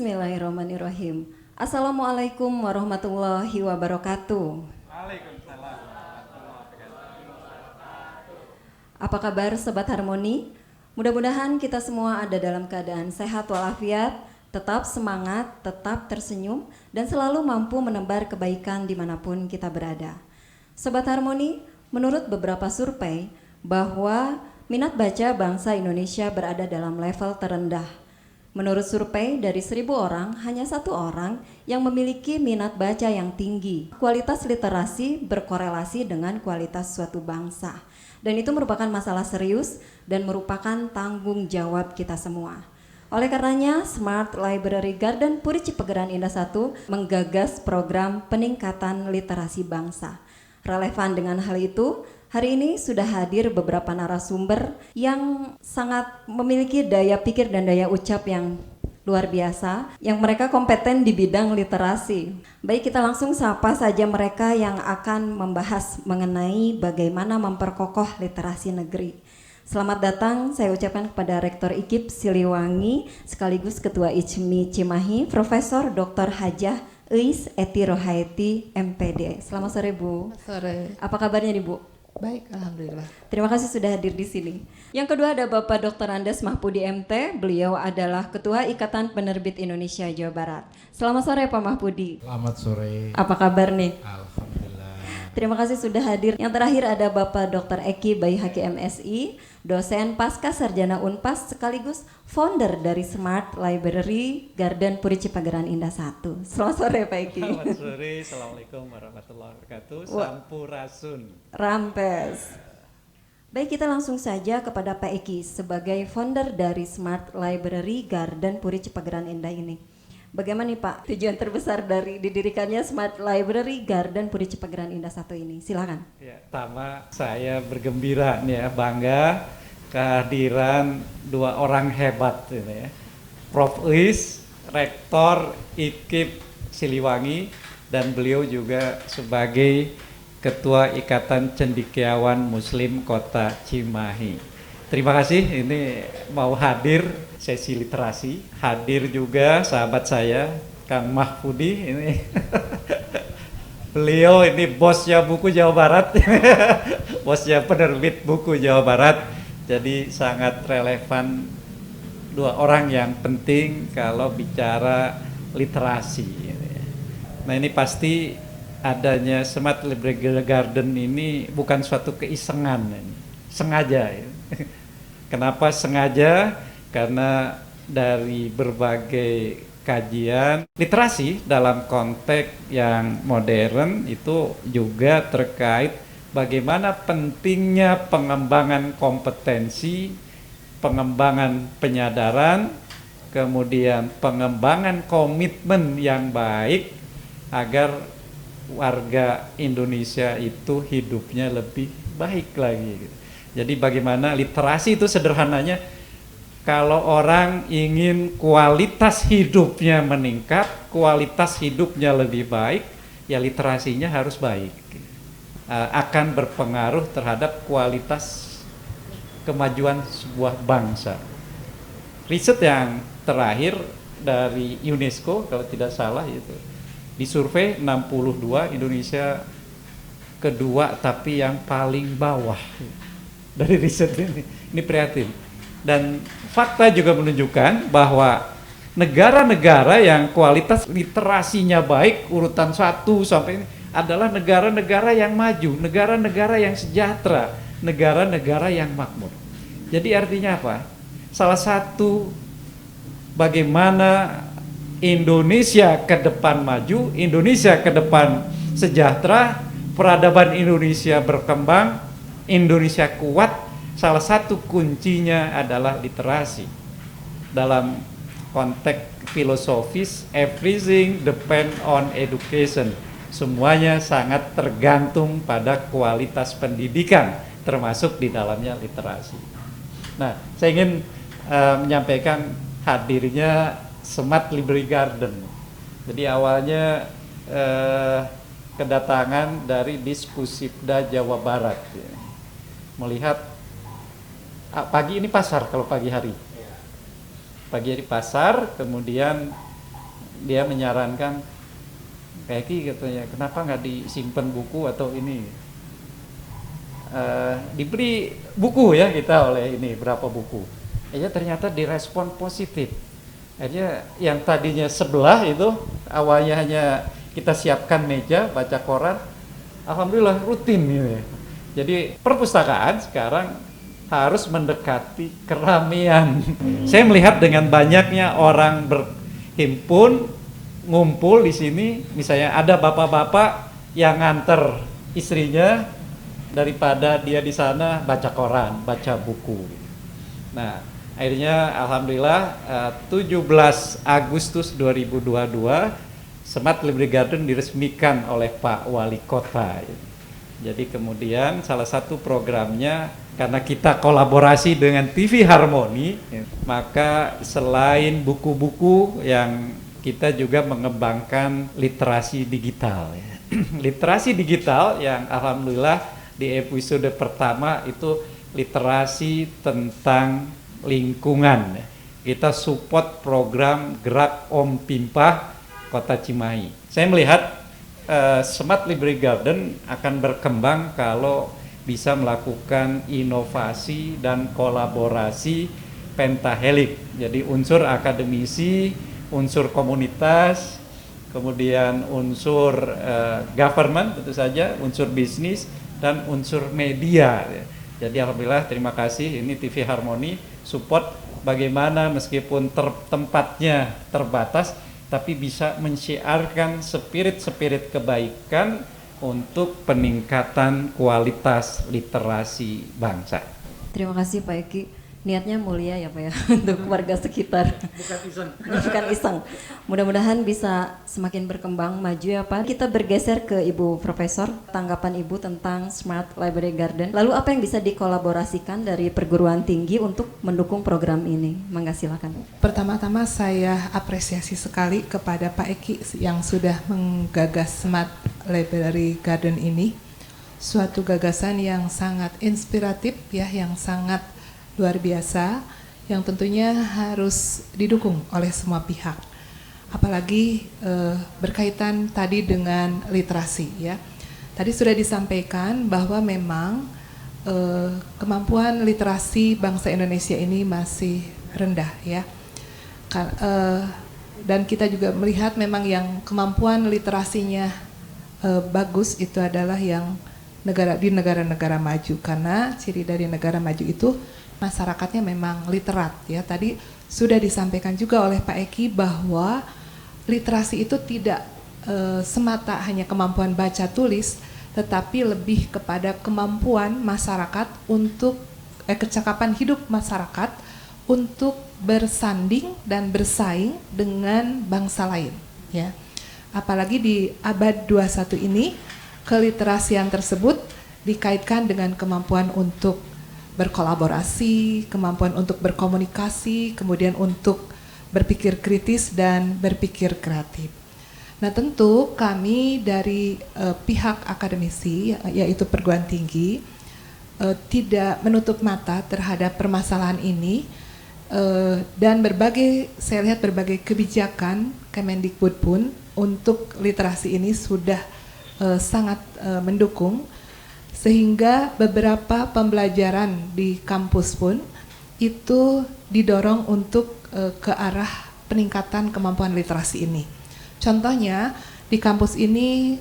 Bismillahirrahmanirrahim. Assalamualaikum warahmatullahi wabarakatuh. Waalaikumsalam warahmatullahi wabarakatuh. Apa kabar Sobat Harmoni? Mudah-mudahan kita semua ada dalam keadaan sehat walafiat, tetap semangat, tetap tersenyum, dan selalu mampu menebar kebaikan dimanapun kita berada. Sobat Harmoni, menurut beberapa survei bahwa minat baca bangsa Indonesia berada dalam level terendah. Menurut survei dari 1.000 orang, hanya 1 orang yang memiliki minat baca yang tinggi. Kualitas literasi berkorelasi dengan kualitas suatu bangsa. Dan itu merupakan masalah serius dan merupakan tanggung jawab kita semua. Oleh karenanya, Smart Library Garden Puri Cipageran Indah 1 menggagas program peningkatan literasi bangsa. Relevan dengan hal itu, hari ini sudah hadir beberapa narasumber yang sangat memiliki daya pikir dan daya ucap yang luar biasa, yang mereka kompeten di bidang literasi. Baik, kita langsung sapa saja mereka yang akan membahas mengenai bagaimana memperkokoh literasi negeri. Selamat datang saya ucapkan kepada Rektor IKIP Siliwangi sekaligus Ketua ICMI Cimahi, Profesor Dr. Hajah Eis Eti Rohaiti MPD. Selamat sore Bu. Sore. Apa kabarnya nih Bu? Baik, alhamdulillah. Terima kasih sudah hadir di sini. Yang kedua ada Bapak Dr. Andes Mahpudi MT. Beliau adalah Ketua Ikatan Penerbit Indonesia Jawa Barat. Selamat sore Pak Mahpudi. Selamat sore. Apa kabar nih? Alhamdulillah. Terima kasih sudah hadir. Yang terakhir ada Bapak Dr. Eki Baihaki MSI, dosen pasca sarjana Unpas sekaligus founder dari Smart Library Garden Puri Cipageran Indah 1. Selamat sore Pak Eki. Selamat sore, Assalamualaikum warahmatullahi wabarakatuh. Sampurasun. Rampes. Baik, kita langsung saja kepada Pak Eki sebagai founder dari Smart Library Garden Puri Cipageran Indah ini. Bagaimana nih Pak tujuan terbesar dari didirikannya Smart Library Garden Puri Cipageran Indah 1 ini? Silakan. Ya, pertama saya bergembira nih ya, bangga kehadiran 2 orang hebat ini ya. Prof. Eis, Rektor IKIP Siliwangi, dan beliau juga sebagai Ketua Ikatan Cendekiawan Muslim Kota Cimahi. Terima kasih ini mau hadir sesi literasi. Hadir juga sahabat saya Kang Mahpudi ini. Beliau ini bosnya buku Jawa Barat. Bosnya penerbit buku Jawa Barat. Jadi sangat relevan 2 orang yang penting kalau bicara literasi. Nah, ini pasti adanya Smart Library Garden ini bukan suatu keisengan, sengaja. Kenapa sengaja? Karena dari berbagai kajian literasi dalam konteks yang modern itu juga terkait bagaimana pentingnya pengembangan kompetensi, pengembangan penyadaran, kemudian pengembangan komitmen yang baik agar warga Indonesia itu hidupnya lebih baik lagi. Jadi bagaimana literasi itu sederhananya, kalau orang ingin kualitas hidupnya meningkat, kualitas hidupnya lebih baik, ya literasinya harus baik. Akan berpengaruh terhadap kualitas kemajuan sebuah bangsa. Riset yang terakhir dari UNESCO kalau tidak salah itu, di survei 62, Indonesia kedua tapi yang paling bawah dari riset ini prihatin. Dan fakta juga menunjukkan bahwa negara-negara yang kualitas literasinya baik, urutan 1 sampai ini adalah negara-negara yang maju, negara-negara yang sejahtera, negara-negara yang makmur. Jadi artinya apa? Salah satu bagaimana Indonesia ke depan maju, Indonesia ke depan sejahtera, peradaban Indonesia berkembang, Indonesia kuat, salah satu kuncinya adalah literasi. Dalam konteks filosofis, everything depend on education. Semuanya sangat tergantung pada kualitas pendidikan, termasuk di dalamnya literasi. Nah, saya ingin menyampaikan hadirnya Smart Library Garden. Jadi awalnya kedatangan dari Diskusipda Jawa Barat. Melihat pagi ini pasar kalau pagi hari. Pagi hari pasar, kemudian dia menyarankan, kayak katanya, kenapa nggak disimpan buku atau ini? Diberi buku ya kita oleh ini berapa buku. Ternyata direspon positif. Akhirnya yang tadinya sebelah itu awalnya hanya kita siapkan meja baca koran, alhamdulillah rutin gitu. Jadi perpustakaan sekarang harus mendekati keramaian. Saya melihat dengan banyaknya orang berhimpun, ngumpul di sini, misalnya ada bapak-bapak yang nganter istrinya daripada dia di sana baca koran, baca buku. Nah, akhirnya alhamdulillah 17 Agustus 2022 Smart Library Garden diresmikan oleh Pak Wali Kota. Jadi kemudian salah satu programnya, karena kita kolaborasi dengan TV Harmoni, maka selain buku-buku yang kita juga mengembangkan literasi digital. Literasi digital yang alhamdulillah di episode pertama itu literasi tentang lingkungan. Kita support program Gerak Om Pimpah Kota Cimahi. Saya melihat Smart Library Garden akan berkembang kalau bisa melakukan inovasi dan kolaborasi pentahelix. Jadi unsur akademisi, unsur komunitas, kemudian unsur government tentu saja, unsur bisnis, dan unsur media. Jadi alhamdulillah terima kasih, ini TV Harmoni support bagaimana meskipun tempatnya terbatas tapi bisa mensiarkan spirit kebaikan untuk peningkatan kualitas literasi bangsa. Terima kasih Pak Eki. Niatnya mulia ya Pak ya untuk warga sekitar. Bukan iseng. Bukan iseng. Mudah-mudahan bisa semakin berkembang maju ya Pak. Kita bergeser ke Ibu Profesor, tanggapan Ibu tentang Smart Library Garden. Lalu apa yang bisa dikolaborasikan dari perguruan tinggi untuk mendukung program ini? Mangga silakan. Pertama-tama saya apresiasi sekali kepada Pak Eki yang sudah menggagas Smart Library Garden ini. Suatu gagasan yang sangat inspiratif ya, yang sangat luar biasa, yang tentunya harus didukung oleh semua pihak. Apalagi berkaitan tadi dengan literasi ya. Tadi sudah disampaikan bahwa memang kemampuan literasi bangsa Indonesia ini masih rendah ya. Dan kita juga melihat memang yang kemampuan literasinya bagus itu adalah yang di negara-negara maju, karena ciri dari negara maju itu masyarakatnya memang literat ya. Tadi sudah disampaikan juga oleh Pak Eki bahwa literasi itu tidak semata hanya kemampuan baca tulis, tetapi lebih kepada kemampuan masyarakat untuk kecakapan hidup masyarakat untuk bersanding dan bersaing dengan bangsa lain ya. Apalagi di abad 21 ini, keliterasian tersebut dikaitkan dengan kemampuan untuk berkolaborasi, kemampuan untuk berkomunikasi, kemudian untuk berpikir kritis dan berpikir kreatif. Nah, tentu kami dari pihak akademisi, yaitu perguruan tinggi, tidak menutup mata terhadap permasalahan ini, dan saya lihat berbagai kebijakan Kemendikbud pun untuk literasi ini sudah sangat mendukung. Sehingga beberapa pembelajaran di kampus pun itu didorong untuk ke arah peningkatan kemampuan literasi ini. Contohnya di kampus ini,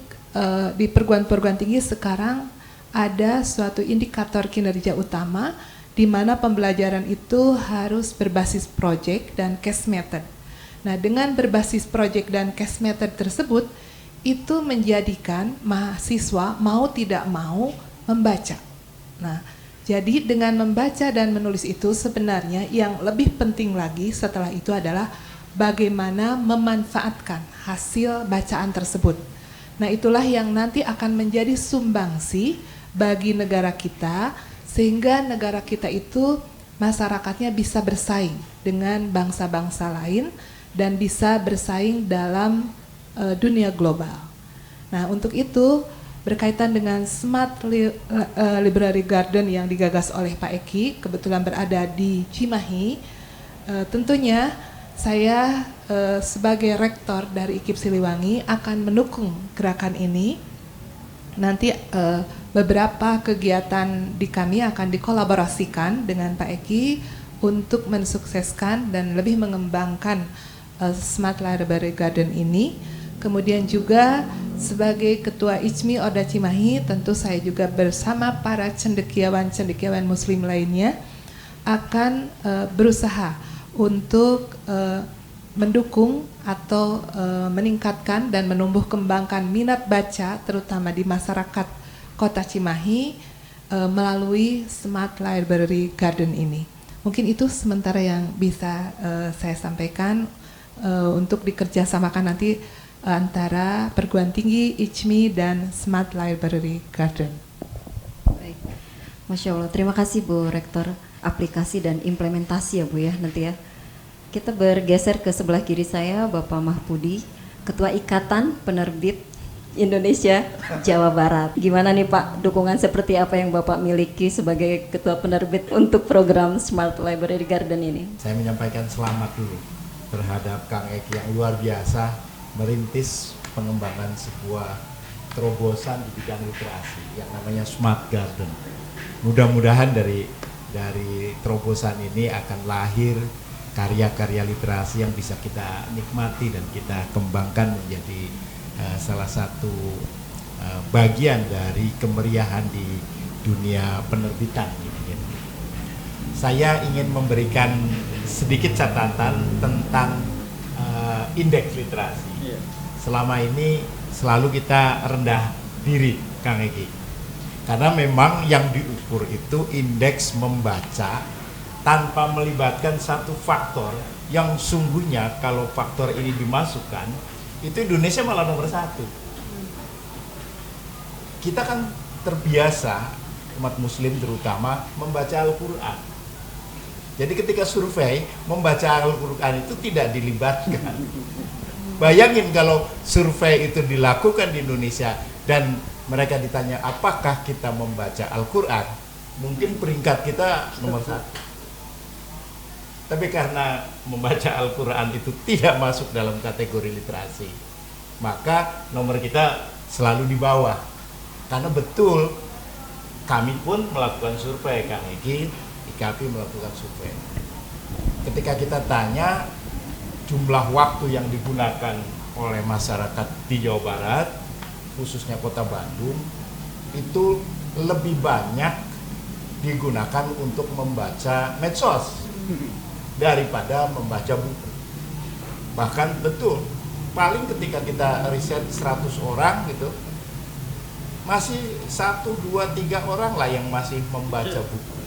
di perguruan tinggi sekarang ada suatu indikator kinerja utama di mana pembelajaran itu harus berbasis project dan case method. Nah, dengan berbasis project dan case method tersebut itu menjadikan mahasiswa mau tidak mau membaca. Nah, jadi dengan membaca dan menulis itu sebenarnya yang lebih penting lagi setelah itu adalah bagaimana memanfaatkan hasil bacaan tersebut. Nah, itulah yang nanti akan menjadi sumbangsi bagi negara kita, sehingga negara kita itu masyarakatnya bisa bersaing dengan bangsa-bangsa lain dan bisa bersaing dalam dunia global. Nah, untuk itu berkaitan dengan Smart Library Garden yang digagas oleh Pak Eki, kebetulan berada di Cimahi, tentunya Saya sebagai rektor dari IKIP Siliwangi akan mendukung gerakan ini. Nanti beberapa kegiatan di kami akan dikolaborasikan dengan Pak Eki untuk mensukseskan dan lebih mengembangkan Smart Library Garden ini. Kemudian juga sebagai Ketua ICMI Orda Cimahi, tentu saya juga bersama para cendekiawan muslim lainnya akan berusaha untuk mendukung atau meningkatkan dan menumbuh kembangkan minat baca terutama di masyarakat Kota Cimahi melalui Smart Library Garden ini. Mungkin itu sementara yang bisa saya sampaikan untuk dikerjasamakan nanti antara perguruan tinggi, ICMI, dan Smart Library Garden. Baik. Masya Allah, terima kasih Bu Rektor. Aplikasi dan implementasi ya Bu ya nanti ya. Kita bergeser ke sebelah kiri saya, Bapak Mahpudi, Ketua Ikatan Penerbit Indonesia Jawa Barat. Gimana nih Pak, dukungan seperti apa yang Bapak miliki sebagai Ketua Penerbit untuk program Smart Library Garden ini? Saya menyampaikan selamat dulu terhadap Kang Eki yang luar biasa merintis pengembangan sebuah terobosan di bidang literasi yang namanya Smart Garden. Mudah-mudahan dari terobosan ini akan lahir karya-karya literasi yang bisa kita nikmati dan kita kembangkan menjadi salah satu bagian dari kemeriahan di dunia penerbitan. Saya ingin memberikan sedikit catatan tentang indeks literasi. Selama ini selalu kita rendah diri, Kang Eki, karena memang yang diukur itu indeks membaca tanpa melibatkan satu faktor yang sungguhnya kalau faktor ini dimasukkan itu Indonesia malah nomor 1. Kita kan terbiasa, umat muslim terutama, membaca Al-Quran. Jadi ketika survei membaca Al-Quran itu tidak dilibatkan. Bayangin kalau survei itu dilakukan di Indonesia dan mereka ditanya apakah kita membaca Al-Quran, mungkin peringkat kita nomor 1. Tapi karena membaca Al-Quran itu tidak masuk dalam kategori literasi, maka nomor kita selalu di bawah. Karena betul kami pun melakukan survei, Kang Eki, IKAPI melakukan survei. Ketika kita tanya jumlah waktu yang digunakan oleh masyarakat di Jawa Barat, khususnya Kota Bandung, itu lebih banyak digunakan untuk membaca medsos daripada membaca buku. Bahkan betul, paling ketika kita riset 100 orang gitu, masih 1, 2, 3 orang lah yang masih membaca buku.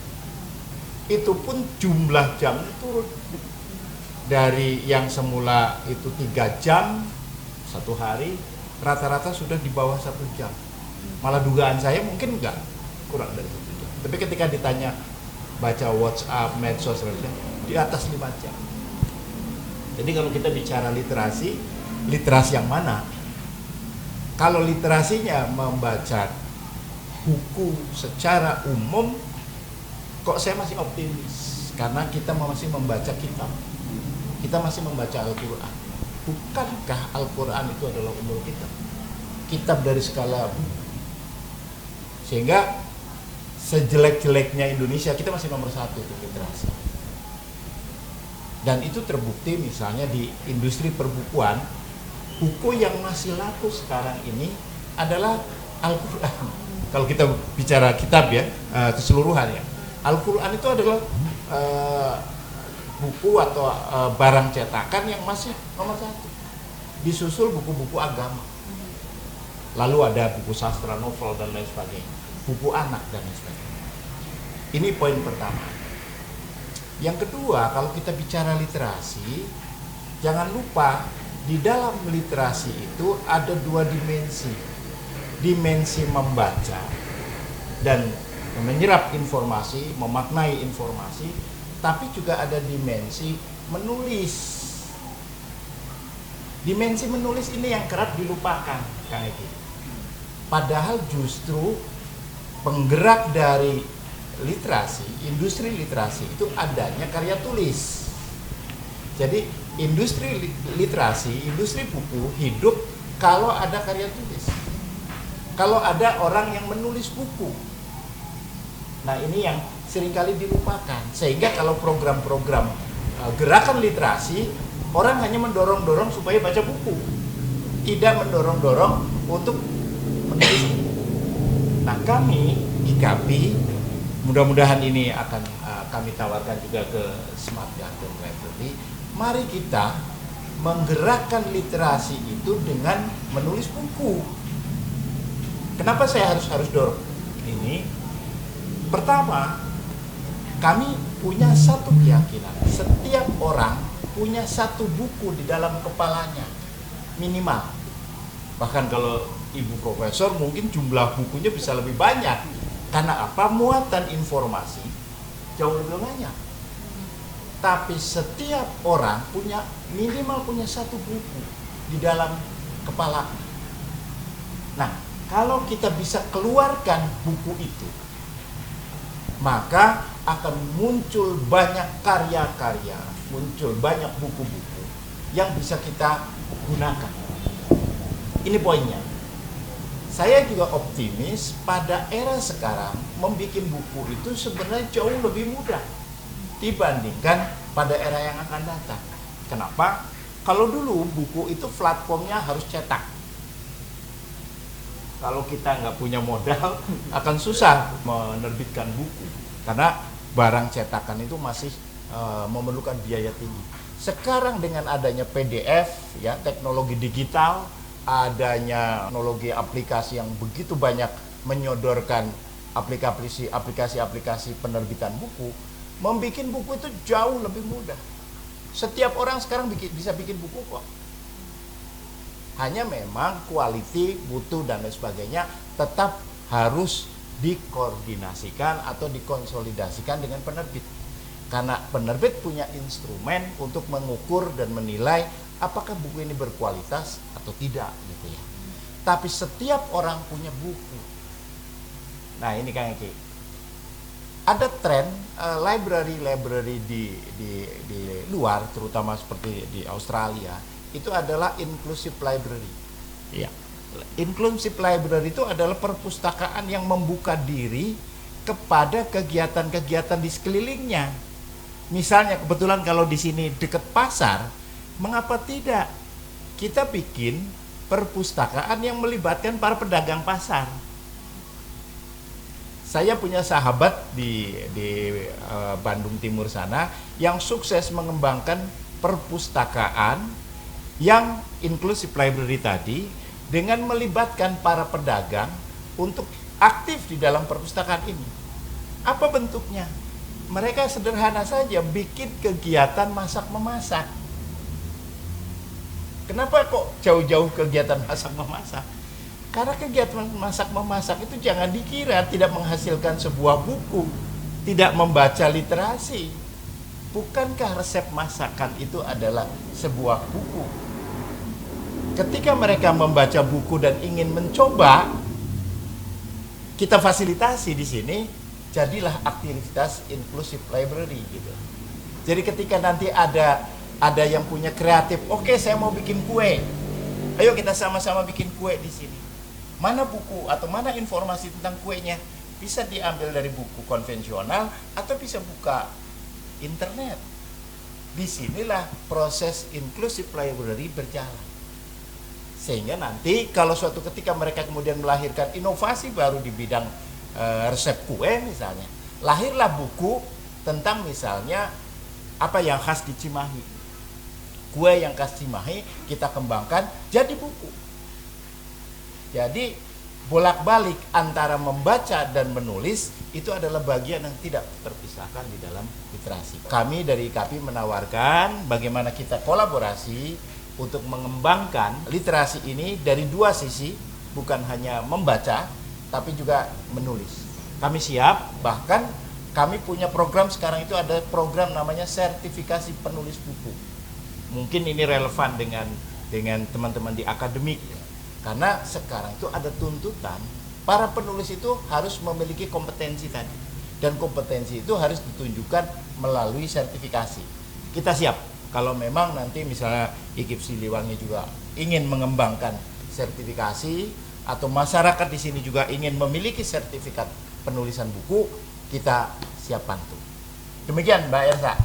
Itu pun jumlah jamnya turun. Dari yang semula itu 3 jam satu hari, rata-rata sudah di bawah 1 jam. Malah dugaan saya mungkin enggak, kurang dari 1 jam. Tapi ketika ditanya baca WhatsApp, medsos, di atas 5 jam. Jadi kalau kita bicara literasi, literasi yang mana? Kalau literasinya membaca buku secara umum, kok saya masih optimis, karena kita masih membaca kitab. Kita masih membaca Al-Quran. Bukankah Al-Quran itu adalah umur kita? Kitab dari segala buku. Sehingga sejelek-jeleknya Indonesia, kita masih nomor 1 untuk literasi. Dan itu terbukti misalnya di industri perbukuan, buku yang masih laku sekarang ini adalah Al-Quran. Kalau kita bicara kitab ya, keseluruhan ya, Al-Quran itu adalah buku atau barang cetakan yang masih nomor 1. Disusul buku-buku agama. Lalu ada buku sastra, novel dan lain sebagainya, buku anak dan lain sebagainya. Ini poin pertama. Yang kedua, kalau kita bicara literasi, jangan lupa di dalam literasi itu ada 2 dimensi. Dimensi membaca dan menyerap informasi, memaknai informasi, tapi juga ada dimensi menulis. Dimensi menulis ini yang kerap dilupakan, Kang Eki. Padahal justru penggerak dari literasi, industri literasi itu adanya karya tulis. Jadi industri literasi, industri buku hidup kalau ada karya tulis. Kalau ada orang yang menulis buku. Nah, ini yang seringkali dilupakan. Sehingga kalau program-program gerakan literasi, orang hanya mendorong-dorong supaya baca buku. Tidak mendorong-dorong untuk menulis buku. Nah, kami IKAPI, mudah-mudahan ini akan kami tawarkan juga ke Smart Garden Library. Mari kita menggerakkan literasi itu dengan menulis buku. Kenapa saya harus dorong ini? Pertama, kami punya satu keyakinan. Setiap orang punya satu buku di dalam kepalanya, minimal. Bahkan kalau Ibu Profesor mungkin jumlah bukunya bisa lebih banyak. Karena apa? Muatan informasi jauh lebih banyak. Tapi setiap orang minimal punya satu buku di dalam kepala. Nah, kalau kita bisa keluarkan buku itu, maka akan muncul banyak karya-karya, muncul banyak buku-buku yang bisa kita gunakan. Ini poinnya. Saya juga optimis pada era sekarang membuat buku itu sebenarnya jauh lebih mudah dibandingkan pada era yang akan datang. Kenapa? Kalau dulu buku itu platformnya harus cetak. Kalau kita nggak punya modal akan susah menerbitkan buku karena barang cetakan itu masih memerlukan biaya tinggi. Sekarang dengan adanya PDF, ya, teknologi digital, adanya teknologi aplikasi yang begitu banyak menyodorkan aplikasi-aplikasi penerbitan buku, membuat buku itu jauh lebih mudah. Setiap orang sekarang bisa bikin buku kok. Hanya memang quality, mutu dan lain sebagainya tetap harus dikoordinasikan atau dikonsolidasikan dengan penerbit. Karena penerbit punya instrumen untuk mengukur dan menilai apakah buku ini berkualitas atau tidak gitu ya. Tapi setiap orang punya buku. Nah, ini Kang Eki. Ada tren library di luar, terutama seperti di Australia, itu adalah inclusive library. Ya. Inclusive library itu adalah perpustakaan yang membuka diri kepada kegiatan-kegiatan di sekelilingnya. Misalnya kebetulan kalau di sini dekat pasar, mengapa tidak kita bikin perpustakaan yang melibatkan para pedagang pasar? Saya punya sahabat di Bandung Timur sana yang sukses mengembangkan perpustakaan yang inclusive library tadi dengan melibatkan para pedagang untuk aktif di dalam perpustakaan ini. Apa bentuknya? Mereka sederhana saja bikin kegiatan masak-memasak. Kenapa kok jauh-jauh kegiatan masak-memasak? Karena kegiatan masak-memasak itu jangan dikira tidak menghasilkan sebuah buku, tidak membaca literasi. Bukankah resep masakan itu adalah sebuah buku? Ketika mereka membaca buku dan ingin mencoba, kita fasilitasi di sini, jadilah aktivitas inclusive library gitu. Jadi ketika nanti ada yang punya kreatif, oke, saya mau bikin kue. Ayo kita sama-sama bikin kue di sini. Mana buku atau mana informasi tentang kuenya? Bisa diambil dari buku konvensional atau bisa buka internet. Disinilah proses inclusive library berjalan. Sehingga nanti kalau suatu ketika mereka kemudian melahirkan inovasi baru di bidang resep kue misalnya, lahirlah buku tentang misalnya apa yang khas di Cimahi. Kue yang khas Cimahi kita kembangkan jadi buku. Jadi bolak-balik antara membaca dan menulis itu adalah bagian yang tidak terpisahkan di dalam literasi. Kami dari IKAPI menawarkan bagaimana kita kolaborasi untuk mengembangkan literasi ini dari dua sisi, bukan hanya membaca tapi juga menulis. Kami siap, bahkan kami punya program sekarang itu ada program namanya sertifikasi penulis buku. Mungkin ini relevan dengan teman-teman di akademik. Karena sekarang itu ada tuntutan para penulis itu harus memiliki kompetensi tadi. Dan kompetensi itu harus ditunjukkan melalui sertifikasi. Kita siap Kalau memang nanti misalnya IKIP Siliwangi juga ingin mengembangkan sertifikasi atau masyarakat di sini juga ingin memiliki sertifikat penulisan buku, kita siap bantu. Demikian Mbak Ersa,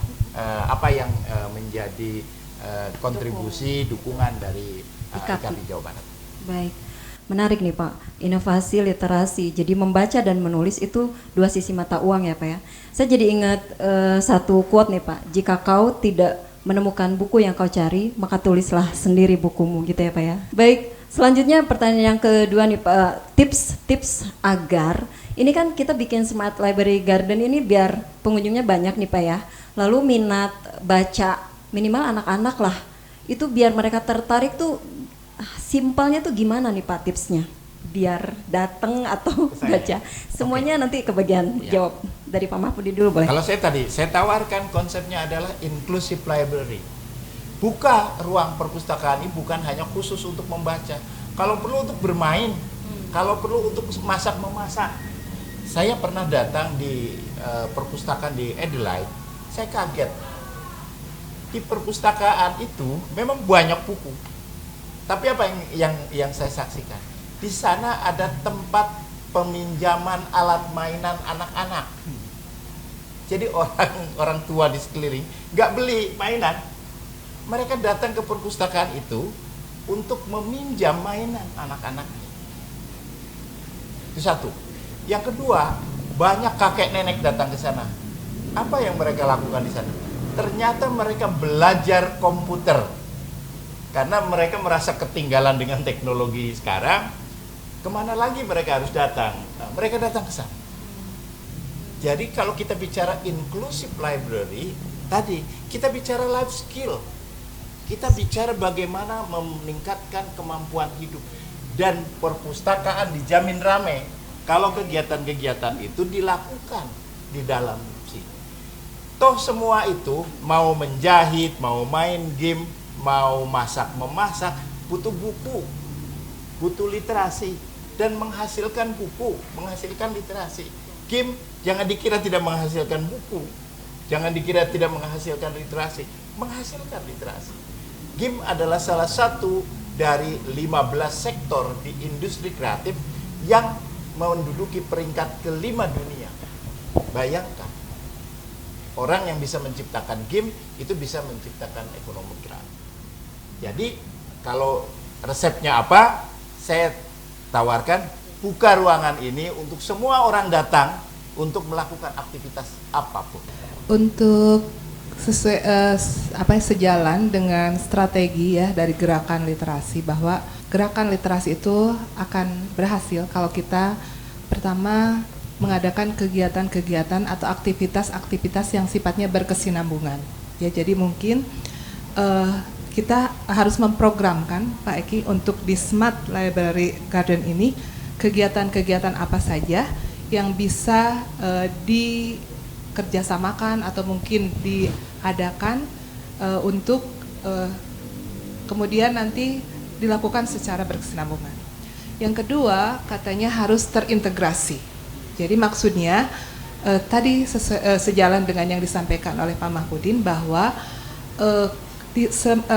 apa yang menjadi kontribusi dukungan dari IKAPI Jawa Barat. Baik, menarik nih Pak, inovasi literasi. Jadi membaca dan menulis itu dua sisi mata uang ya Pak ya. Saya jadi ingat satu quote nih Pak, jika kau tidak menemukan buku yang kau cari, maka tulislah sendiri bukumu, gitu ya Pak ya. Baik, selanjutnya pertanyaan yang kedua nih Pak, tips agar, ini kan kita bikin Smart Library Garden ini biar pengunjungnya banyak nih Pak ya. Lalu minat baca minimal anak-anak lah, itu biar mereka tertarik tuh simpelnya tuh gimana nih Pak tipsnya? Biar datang atau baca. Semuanya nanti kebagian jawab. Dari Pak Mahfudi dulu boleh? Kalau saya tawarkan konsepnya adalah inclusive library. Buka ruang perpustakaan ini bukan hanya khusus untuk membaca. Kalau perlu untuk bermain, kalau perlu untuk memasak. Saya pernah datang di perpustakaan di Adelaide, saya kaget. Di perpustakaan itu memang banyak buku. Tapi apa yang saya saksikan? Di sana ada tempat peminjaman alat mainan anak-anak. Jadi orang tua di sekeliling nggak beli mainan. Mereka datang ke perpustakaan itu untuk meminjam mainan anak-anaknya. Itu satu. Yang kedua, banyak kakek nenek datang ke sana. Apa yang mereka lakukan di sana? Ternyata mereka belajar komputer. Karena mereka merasa ketinggalan dengan teknologi sekarang. Kemana lagi mereka harus datang? Nah, mereka datang ke sana. Jadi kalau kita bicara inclusive library, tadi kita bicara life skill. Kita bicara bagaimana meningkatkan kemampuan hidup. Dan perpustakaan dijamin ramai kalau kegiatan-kegiatan itu dilakukan di dalam sini. Toh semua itu, mau menjahit, mau main game, mau memasak, butuh buku, butuh literasi, dan menghasilkan buku, menghasilkan literasi. Game, jangan dikira tidak menghasilkan buku, jangan dikira tidak menghasilkan literasi, menghasilkan literasi. Game adalah salah satu dari 15 sektor di industri kreatif yang menduduki peringkat kelima dunia. Bayangkan, orang yang bisa menciptakan game itu bisa menciptakan ekonomi kreatif. Jadi kalau resepnya apa? Saya tawarkan buka ruangan ini untuk semua orang datang untuk melakukan aktivitas apapun. Untuk sesuai sejalan dengan strategi ya dari gerakan literasi, bahwa gerakan literasi itu akan berhasil kalau kita pertama mengadakan kegiatan-kegiatan atau aktivitas-aktivitas yang sifatnya berkesinambungan. Ya, jadi mungkin kita harus memprogramkan Pak Eki untuk di Smart Library Garden ini kegiatan-kegiatan apa saja yang bisa dikerjasamakan atau mungkin diadakan untuk kemudian nanti dilakukan secara berkesinambungan. Yang kedua, katanya harus terintegrasi. Jadi maksudnya tadi sejalan dengan yang disampaikan oleh Pak Mahfudin bahwa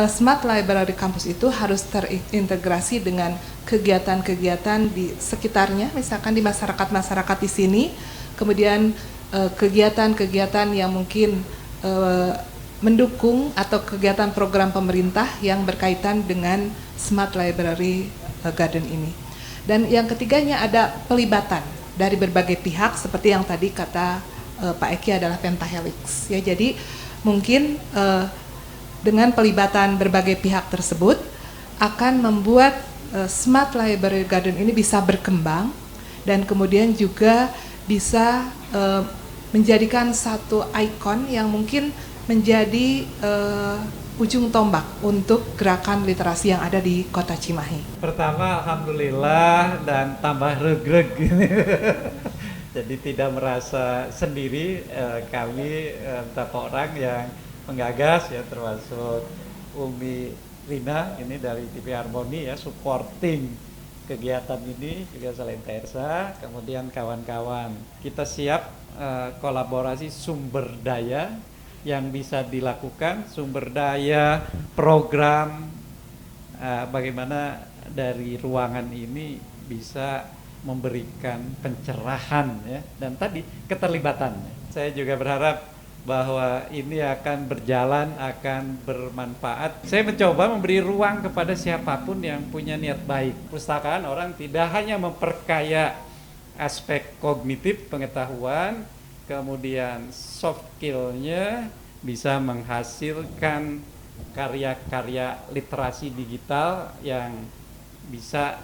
Smart Library Campus itu harus terintegrasi dengan kegiatan-kegiatan di sekitarnya, misalkan di masyarakat di sini, kemudian kegiatan-kegiatan yang mungkin mendukung atau kegiatan program pemerintah yang berkaitan dengan Smart Library Garden ini. Dan yang ketiganya ada pelibatan dari berbagai pihak seperti yang tadi kata Pak Eki adalah pentahelix. Ya, jadi mungkin dengan pelibatan berbagai pihak tersebut akan membuat Smart Library Garden ini bisa berkembang dan kemudian juga bisa menjadikan satu ikon yang mungkin menjadi ujung tombak untuk gerakan literasi yang ada di Kota Cimahi. Pertama, alhamdulillah dan tambah regreg. Jadi tidak merasa sendiri, kami beberapa orang yang menggagas ya, termasuk Umi Rina ini dari TV Harmoni ya, supporting kegiatan ini, juga selain Tersa, kemudian kawan-kawan. Kita siap kolaborasi sumber daya yang bisa dilakukan, sumber daya, program, bagaimana dari ruangan ini bisa memberikan pencerahan ya, dan tadi keterlibatan. Saya juga berharap bahwa ini akan berjalan, akan bermanfaat. Saya mencoba memberi ruang kepada siapapun yang punya niat baik. Perpustakaan orang tidak hanya memperkaya aspek kognitif pengetahuan, kemudian soft skill-nya bisa menghasilkan karya-karya literasi digital yang bisa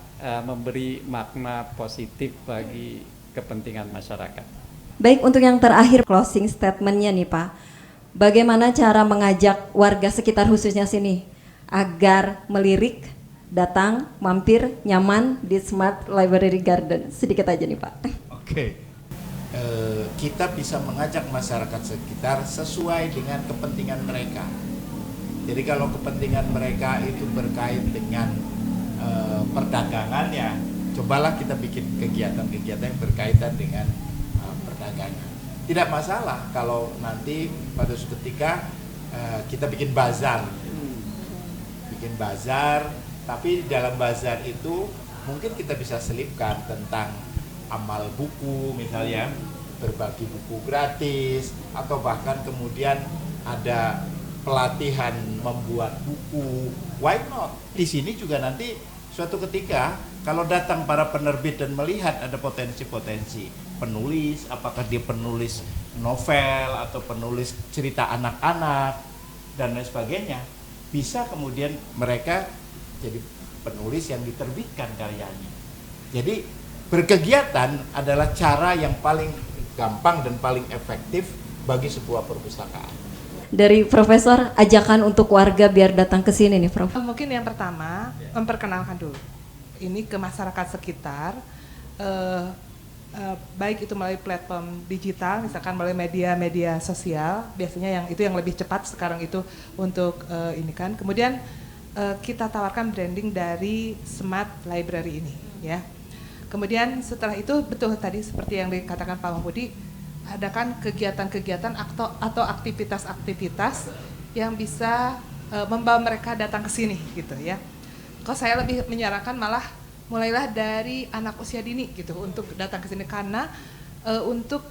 memberi makna positif bagi kepentingan masyarakat. Baik, untuk yang terakhir closing statement-nya nih Pak. Bagaimana cara mengajak warga sekitar khususnya sini agar melirik, datang, mampir, nyaman di Smart Library Garden? Sedikit aja nih Pak. Oke. Kita bisa mengajak masyarakat sekitar sesuai dengan kepentingan mereka. Jadi kalau kepentingan mereka itu berkait dengan perdagangan, ya cobalah kita bikin kegiatan-kegiatan yang berkaitan dengan perdagangan. Tidak masalah kalau nanti pada suatu ketika kita bikin bazar, tapi di dalam bazar itu mungkin kita bisa selipkan tentang amal buku misalnya, berbagi buku gratis, atau bahkan kemudian ada pelatihan membuat buku. Why not? Di sini juga nanti suatu ketika kalau datang para penerbit dan melihat ada potensi-potensi penulis, apakah dia penulis novel atau penulis cerita anak-anak dan lain sebagainya, bisa kemudian mereka jadi penulis yang diterbitkan karyanya. Jadi berkegiatan adalah cara yang paling gampang dan paling efektif bagi sebuah perpustakaan. Dari Profesor, ajakan untuk warga biar datang ke sini nih Prof. Mungkin yang pertama, memperkenalkan dulu ini ke masyarakat sekitar, baik itu melalui platform digital, misalkan melalui media sosial, biasanya itu yang lebih cepat sekarang itu untuk ini kan. Kemudian kita tawarkan branding dari Smart Library ini, ya. Kemudian setelah itu betul tadi seperti yang dikatakan Pak Mahfudi, adakan kegiatan-kegiatan atau aktivitas-aktivitas yang bisa membawa mereka datang ke sini gitu ya. Kalau saya lebih menyarankan malah mulailah dari anak usia dini gitu untuk datang ke sini, karena untuk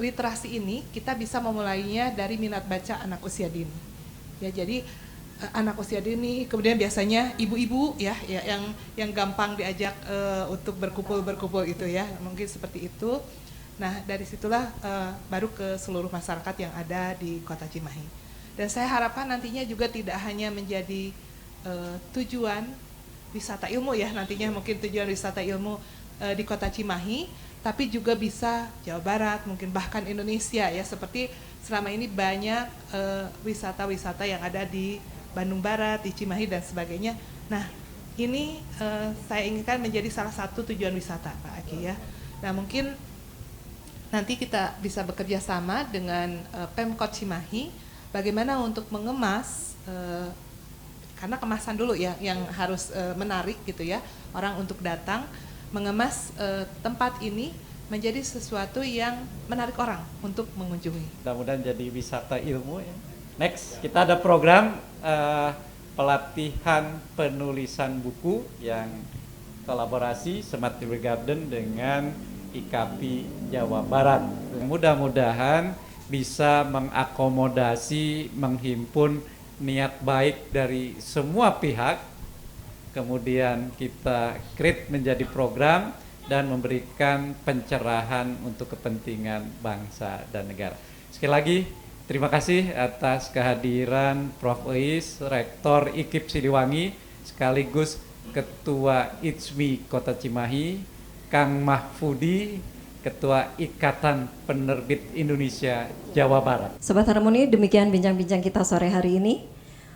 literasi ini kita bisa memulainya dari minat baca anak usia dini. Ya, jadi anak usia dini, kemudian biasanya ibu-ibu ya yang gampang diajak untuk berkumpul itu ya, mungkin seperti itu. Nah, dari situlah baru ke seluruh masyarakat yang ada di Kota Cimahi. Dan saya harapkan nantinya juga tidak hanya menjadi tujuan wisata ilmu ya, nantinya mungkin tujuan wisata ilmu di Kota Cimahi, tapi juga bisa Jawa Barat, mungkin bahkan Indonesia ya, seperti selama ini banyak wisata-wisata yang ada di Bandung Barat, di Cimahi dan sebagainya. Nah, ini saya inginkan menjadi salah satu tujuan wisata Pak Aki ya. Nah, mungkin nanti kita bisa bekerja sama dengan Pemkot Cimahi bagaimana untuk mengemas, karena kemasan dulu ya yang harus menarik gitu ya orang untuk datang, mengemas tempat ini menjadi sesuatu yang menarik orang untuk mengunjungi. Mudah-mudahan jadi wisata ilmu ya. Next, kita ada program pelatihan penulisan buku yang kolaborasi Smart Library Garden dengan IKAPI Jawa Barat. Mudah-mudahan bisa mengakomodasi, menghimpun niat baik dari semua pihak, kemudian kita create menjadi program dan memberikan pencerahan untuk kepentingan bangsa dan negara. Sekali lagi, terima kasih atas kehadiran Prof. Uis, Rektor IKIP Siliwangi, sekaligus Ketua ITSMI Kota Cimahi, Kang Mahfudi, Ketua Ikatan Penerbit Indonesia Jawa Barat. Sobat Harmoni, demikian bincang-bincang kita sore hari ini.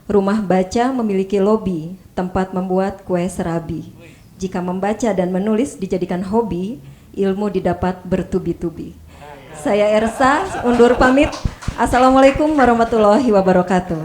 Rumah Baca memiliki lobi, tempat membuat kue serabi. Jika membaca dan menulis dijadikan hobi, ilmu didapat bertubi-tubi. Saya Ersa, undur pamit. Assalamualaikum warahmatullahi wabarakatuh.